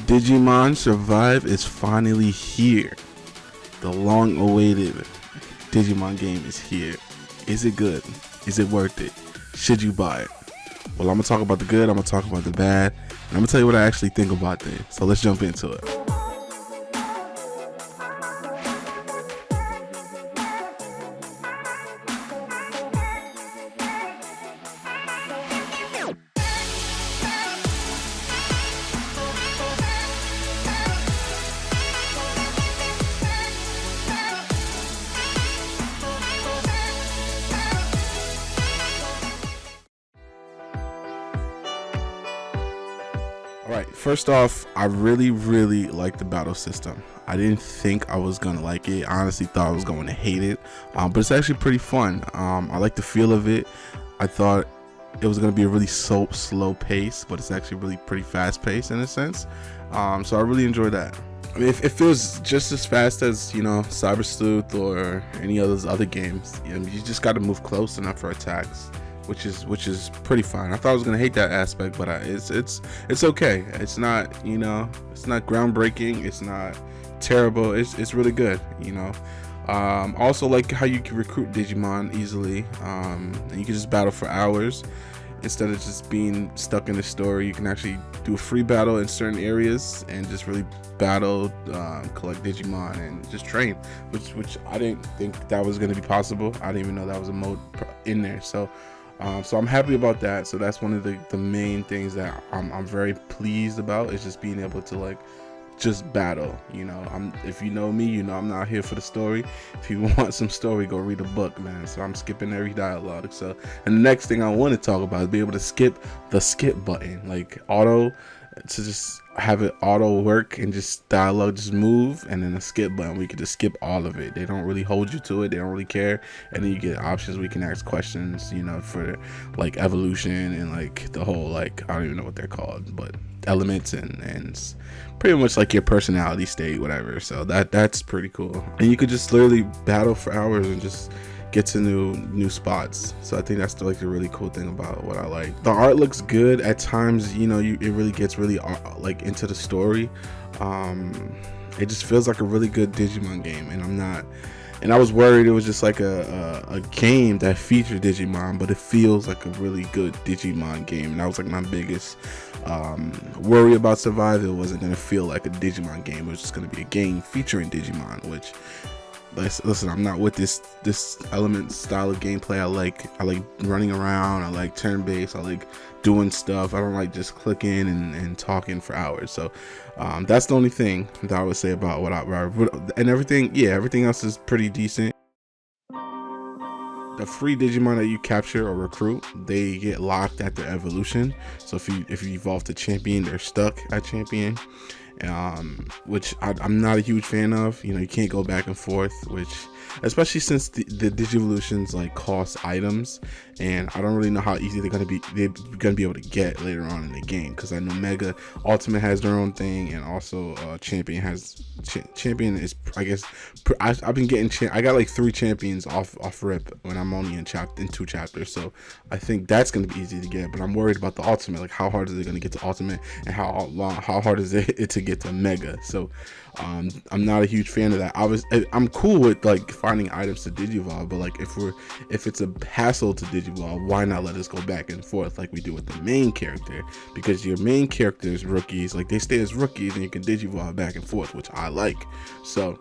Digimon Survive is finally here. The long awaited Digimon game is here. Is it good? Is it worth it? Should you buy it? Well, I'm going to talk about the good, I'm going to talk about the bad, and I'm going to tell you what I actually think about this. So let's jump into it. Alright, first off, I really like the battle system. I didn't think I was gonna like it. I honestly thought I was going to hate it, but it's actually pretty fun. I like the feel of it. I thought it was gonna be a really slow pace, but it's actually really pretty fast paced in a sense. So I really enjoyed that. I mean, it feels just as fast as, you know, Cyber Sleuth or any of those other games. You just got to move close enough for attacks, which is pretty fine. I thought I was gonna hate that aspect, but it's okay. It's not, you know, it's not groundbreaking. It's not terrible. It's really good, you know. Also like how you can recruit Digimon easily, and you can just battle for hours instead of just being stuck in the story. You can actually do a free battle in certain areas and just really battle, collect Digimon and just train, which I didn't think that was gonna be possible. I didn't even know that was a mode in there. So I'm happy about that. So that's one of the main things that I'm very pleased about, is just being able to like just battle. You know, if you know me, you know I'm not here for the story. If you want some story, go read a book, man. So I'm skipping every dialogue. So, and the next thing I want to talk about is be able to skip the skip button, like auto, to just have it auto work and just dialogue just move, and then a skip button we could just skip all of it. They don't really hold you to it, they don't really care. And then you get options, we can ask questions, you know, for like evolution and like the whole, like, I don't even know what they're called, but elements and pretty much like your personality state, whatever. So that's pretty cool. And you could just literally battle for hours and just get to new spots. So I think that's like the really cool thing about what I like. The art looks good at times, you know. It really gets really like into the story. It just feels like a really good Digimon game, and I was worried it was just like a game that featured Digimon, but it feels like a really good Digimon game. And that was like my biggest worry about Survive. It wasn't going to feel like a Digimon game. It was just going to be a game featuring Digimon, which, listen, I'm not with this element style of gameplay. I like running around, I like turn-based, I like doing stuff. I don't like just clicking and talking for hours. So that's the only thing that I would say about what I and everything. Yeah, everything else is pretty decent. The free Digimon that you capture or recruit, they get locked at their evolution. So if you evolve to champion, they're stuck at champion, which I'm not a huge fan of. You know, you can't go back and forth, which, especially since the Digivolutions like cost items, and I don't really know how easy they're gonna be able to get later on in the game, because I know Mega Ultimate has their own thing, and also Champion has Champion is, I guess, I've been getting I got like 3 champions off rip when I'm only in 2 chapters. So I think that's gonna be easy to get, but I'm worried about the Ultimate. Like, how hard is it gonna get to Ultimate, and how hard is it to get to Mega? So I'm not a huge fan of that. I'm cool with like finding items to Digivolve, but like if it's a hassle to Digivolve, why not let us go back and forth like we do with the main character? Because your main character's rookies, like, they stay as rookies, and you can Digivolve back and forth, which I like. So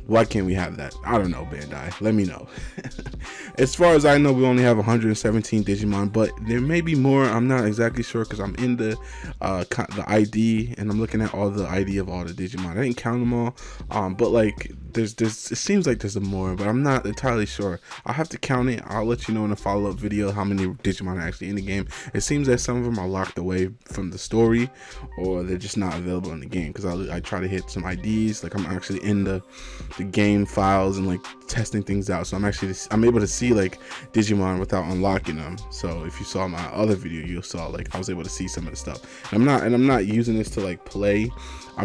why can't we have that? I don't know, Bandai, let me know. As far as I know, we only have 117 Digimon, but there may be more. I'm not exactly sure, because I'm in the ID, and I'm looking at all the ID of all the Digimon. I didn't count them all, but like there's it seems like there's more, but I'm not entirely sure. I'll have to count it. I'll let you know in a follow-up video how many Digimon are actually in the game. It seems that some of them are locked away from the story, or they're just not available in the game, because I try to hit some IDs. Like, I'm actually in the game files and like testing things out, so I'm able to see like Digimon without unlocking them. So if you saw my other video, you saw like I was able to see some of the stuff. And I'm not using this to like play.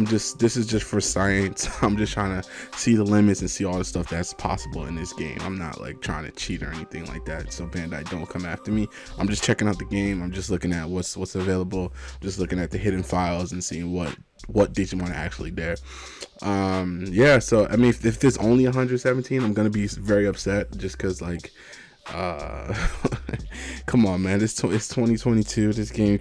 This is just for science. I'm just trying to see the limits and see all the stuff that's possible in this game. I'm not like trying to cheat or anything like that. So Bandai, don't come after me. I'm just checking out the game. I'm just looking at what's available. I'm just looking at the hidden files and seeing what what Digimon are actually there. Yeah, so I mean, if there's only 117, I'm gonna be very upset, just because like uh come on, man, it's 2022. This game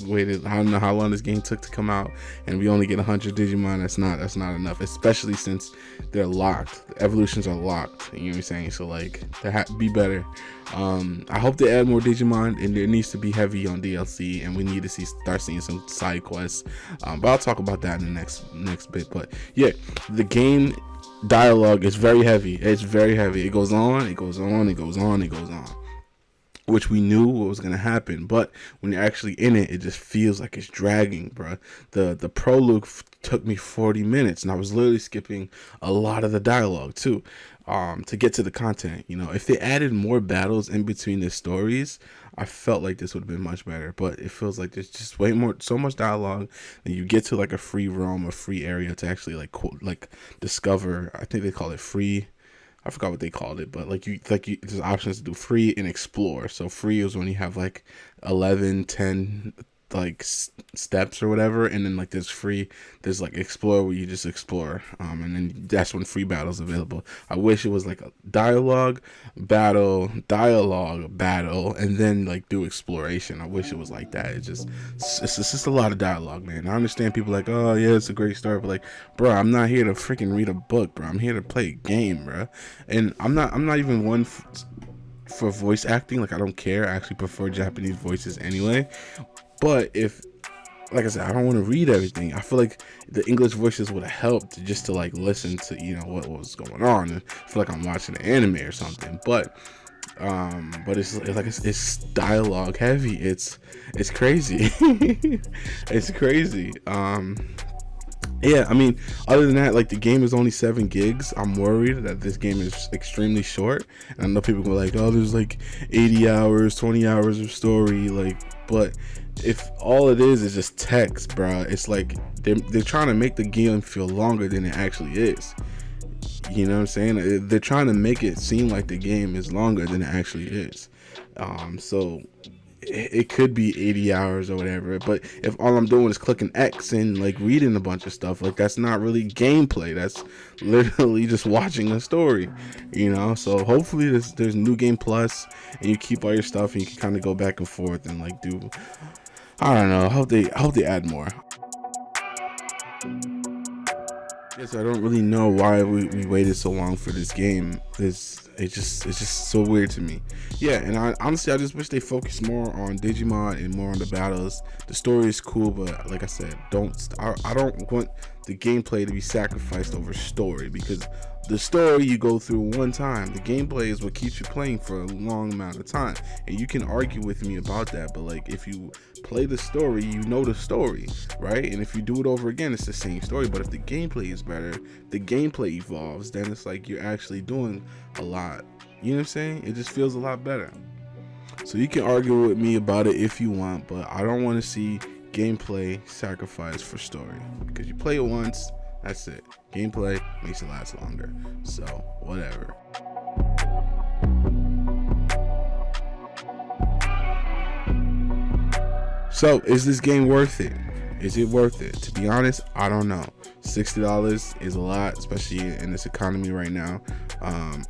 waited, I don't know how long this game took to come out, and we only get 100 Digimon. That's not enough, especially since they're locked. The evolutions are locked, you know what I'm saying? So like, be better. I hope they add more Digimon, and there needs to be heavy on DLC, and we need to start seeing some side quests. But I'll talk about that in the next bit. But yeah, the game dialogue is very heavy. It's very heavy. It goes on, it goes on, it goes on, it goes on, which we knew what was gonna happen. But when you're actually in it, it just feels like it's dragging, bro. The prologue took me 40 minutes, and I was literally skipping a lot of the dialogue too, to get to the content. You know, if they added more battles in between the stories, I felt like this would have been much better. But it feels like there's just so much dialogue, and you get to like a free roam, a free area to actually like discover. I think they call it free. I forgot what they called it, but there's options to do free and explore. So free is when you have like 11, 10 like steps or whatever, and then like there's like explore, where you just explore, and then that's when free battles available. I wish it was like a dialogue battle, and then like do exploration. I wish it was like that. It's just a lot of dialogue, man. I understand people like, oh yeah, it's a great story, but like, bro, I'm not here to freaking read a book, bro. I'm here to play a game, bro. And I'm not even one for voice acting. Like, I don't care. I actually prefer Japanese voices anyway. But if, like I said, I don't want to read everything. I feel like the English voices would have helped, just to like listen to, you know, what was going on, and feel like I'm watching an anime or something. But it's dialogue heavy. It's crazy. It's crazy. Yeah, I mean, other than that, like, the game is only 7 gigs. I'm worried that this game is extremely short. And I know people go like, oh, there's like 80 hours, 20 hours of story, like, but if all it is just text, bruh, it's like they're trying to make the game feel longer than it actually is. You know what I'm saying? They're trying to make it seem like the game is longer than it actually is. So it could be 80 hours or whatever, but if all I'm doing is clicking X and like reading a bunch of stuff, like, that's not really gameplay. That's literally just watching a story, you know? So hopefully there's New Game Plus, and you keep all your stuff, and you can kind of go back and forth and like do, I don't know, I hope they add more. Yes, I don't really know why we waited so long for this game. It's just so weird to me. Yeah, and I just wish they focused more on Digimon and more on the battles. The story is cool, but like I said, I don't want the gameplay to be sacrificed over story, because the story you go through one time. The gameplay is what keeps you playing for a long amount of time. And you can argue with me about that, but like, if you play the story, you know the story, right? And if you do it over again, it's the same story. But if the gameplay is better, the gameplay evolves, then it's like you're actually doing a lot. You know what I'm saying? It just feels a lot better. So you can argue with me about it if you want, but I don't want to see gameplay sacrificed for story, because you play it once, that's it. Gameplay makes it last longer. So, whatever. So, is this game worth it? Is it worth it? To be honest, I don't know. $60 is a lot, especially in this economy right now.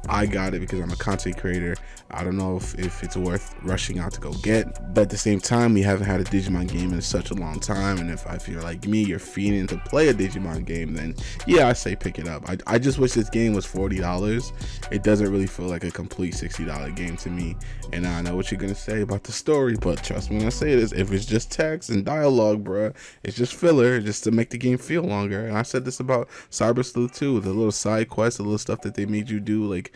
I got it because I'm a content creator. I don't know if it's worth rushing out to go get, but at the same time, we haven't had a Digimon game in such a long time, and if you're like me, you're fiending to play a Digimon game, then yeah, I say pick it up. I just wish this game was $40. It doesn't really feel like a complete $60 game to me, and I know what you're gonna say about the story, but trust me when I say this, if it's just text and dialogue, bruh, it's just filler, just to make the game feel longer. And I said this about Cyber Sleuth too, the little side quests, the little stuff that they made you do, like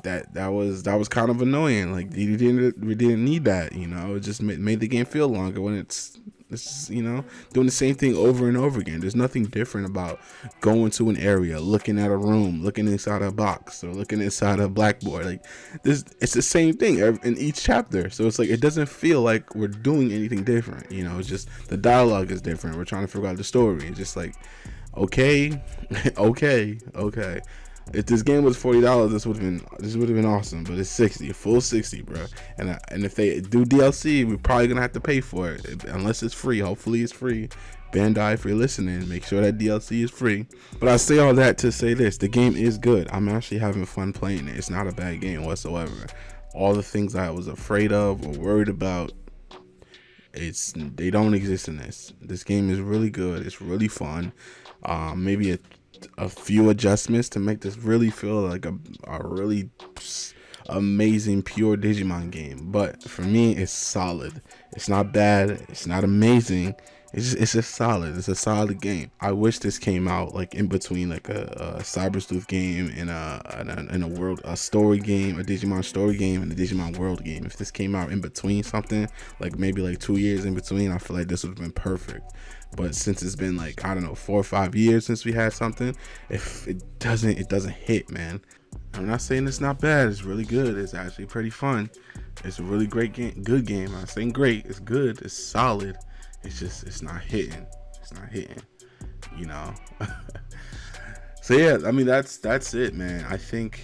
that was kind of annoying. Like, we didn't need that, you know. It just made the game feel longer when it's you know, doing the same thing over and over again. There's nothing different about going to an area, looking at a room, looking inside a box, or looking inside a blackboard. Like, it's the same thing in each chapter. So it's like, it doesn't feel like we're doing anything different, you know. It's just the dialogue is different. We're trying to figure out the story. It's just like, okay. If this game was $40, this would have been awesome. But it's 60, full 60, bro. And if they do DLC, we're probably gonna have to pay for it, unless it's free. Hopefully it's free. Bandai, if you're listening, make sure that DLC is free. But I say all that to say this: the game is good. I'm actually having fun playing it. It's not a bad game whatsoever. All the things I was afraid of or worried about, they don't exist in this. This game is really good. It's really fun. Maybe a few adjustments to make this really feel like a really amazing pure Digimon game. But for me, it's solid. It's not bad. It's not amazing. It's just solid. It's a solid game. I wish this came out like in between like a Cyber Sleuth game and a story game, a Digimon story game and a Digimon World game. If this came out in between something, like maybe like 2 years in between, I feel like this would have been perfect. But since it's been like, I don't know, 4 or 5 years since we had something, if it doesn't hit, man. I'm not saying it's not bad. It's really good. It's actually pretty fun. It's a really great game, good game. I'm not saying great. It's good. It's solid. It's not hitting. It's not hitting, you know. So yeah, I mean that's it, man. I think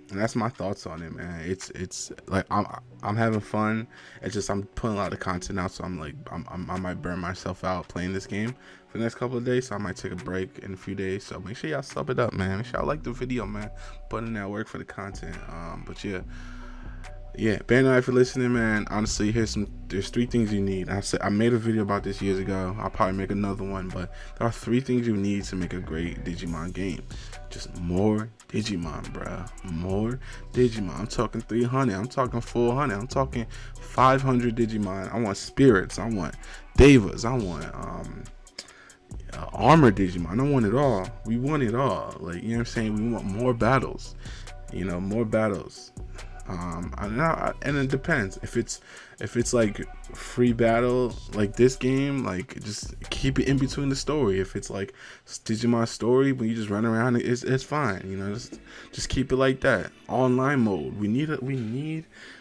that's my thoughts on it, man. It's like I'm having fun. It's just I'm putting a lot of content out, so I'm like I might burn myself out playing this game for the next couple of days. So I might take a break in a few days. So make sure y'all sub it up, man. Make sure y'all like the video, man. Putting in that work for the content. But yeah, Bandai, if you're listening, man, honestly, there's 3 things you need. I made a video about this years ago. I'll probably make another one, but there are 3 things you need to make a great Digimon game. Just more Digimon, bro. More Digimon. I'm talking 300. I'm talking 400. I'm talking 500 Digimon. I want spirits. I want Devas. I want armor Digimon. I want it all. We want it all. Like, you know what I'm saying? We want more battles. You know, more battles. And it depends if it's like free battle like this game, like just keep it in between the story. If it's like Digimon story when you just run around, it's fine, you know. Just keep it like that. Online mode, we need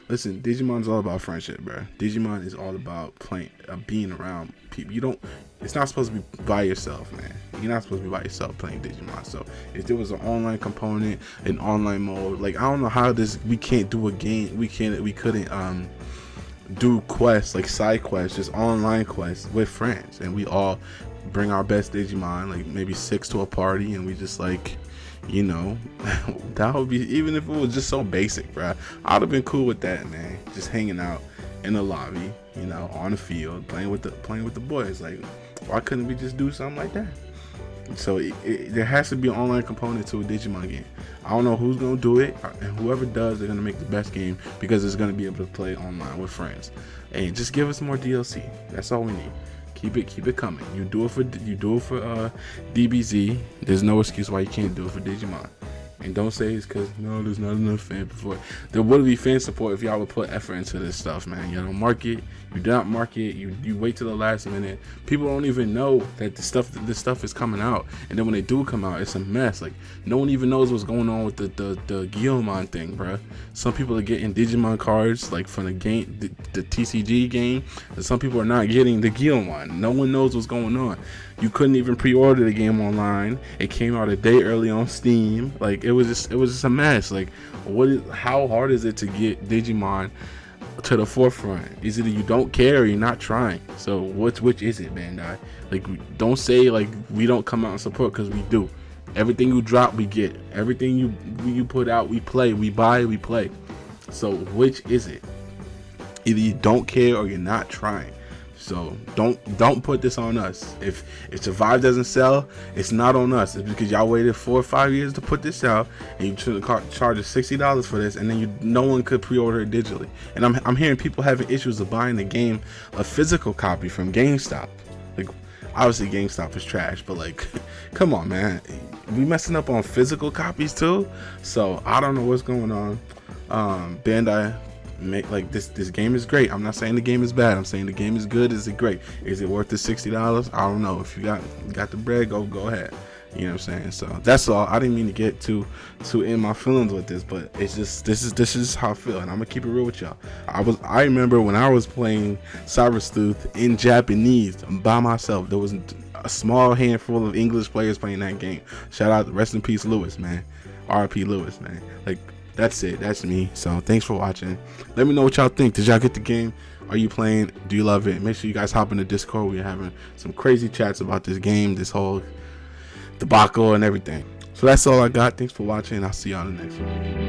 listen, Digimon's all about friendship, bro. Digimon is all about playing, being around people. It's not supposed to be by yourself, man. You're not supposed to be by yourself playing Digimon. So if there was an online component, an online mode, like I don't know how we can't do a game. We couldn't do quests, like side quests, just online quests with friends, and we all bring our best Digimon, like maybe 6 to a party, and we just like, you know, that would be, even if it was just so basic, bro. I'd have been cool with that, man. Just hanging out in the lobby, you know, on the field, playing with the boys. Like, why couldn't we just do something like that? So there has to be an online component to a Digimon game. I don't know who's gonna do it, and whoever does, they're gonna make the best game because it's gonna be able to play online with friends. And just give us more DLC. That's all we need. Keep it coming. You do it for DBZ. There's no excuse why you can't do it for Digimon. And don't say it's because no, there's not enough fan support. There would be fan support if y'all would put effort into this stuff, man. You don't market, you do not market, you wait till the last minute. People don't even know that this stuff is coming out, and then when they do come out, it's a mess. Like, no one even knows what's going on with the Digimon thing, bro. Some people are getting Digimon cards like from the game, the TCG game, and some people are not getting the Digimon. No one knows what's going on. You couldn't even pre-order the game online. It came out a day early on Steam. Like, it was just a mess. Like, how hard is it to get Digimon to the forefront? Is it you don't care or you're not trying? So which is it, Bandai? Like, don't say like we don't come out and support, because we do. Everything you drop, we get. Everything you put out, we play. We buy, we play. So which is it? Either you don't care or you're not trying. So don't put this on us. If Survive doesn't sell, it's not on us. It's because y'all waited 4 or 5 years to put this out, and you charge us $60 for this, and then no one could pre-order it digitally. And I'm hearing people having issues of buying the game, a physical copy from GameStop. Like, obviously GameStop is trash, but like, come on, man, we messing up on physical copies too. So I don't know what's going on. Bandai, like this game is great. I'm not saying the game is bad. I'm saying the game is good. Is it great? Is it worth the $60? I don't know. If you got the bread, go ahead. You know what I'm saying? So that's all. I didn't mean to get too in my feelings with this, but it's just this is how I feel, and I'm gonna keep it real with y'all. I remember when I was playing Cyber Sleuth in Japanese by myself. There was a small handful of English players playing that game. Shout out, rest in peace, Lewis, man. R.I.P. Lewis, man. Like, that's it. That's me. So thanks for watching. Let me know what y'all think. Did y'all get the game? Are you playing? Do you love it? Make sure you guys hop in the Discord. We're having some crazy chats about this game, this whole debacle and everything. So that's all I got. Thanks for watching. I'll see y'all in the next one.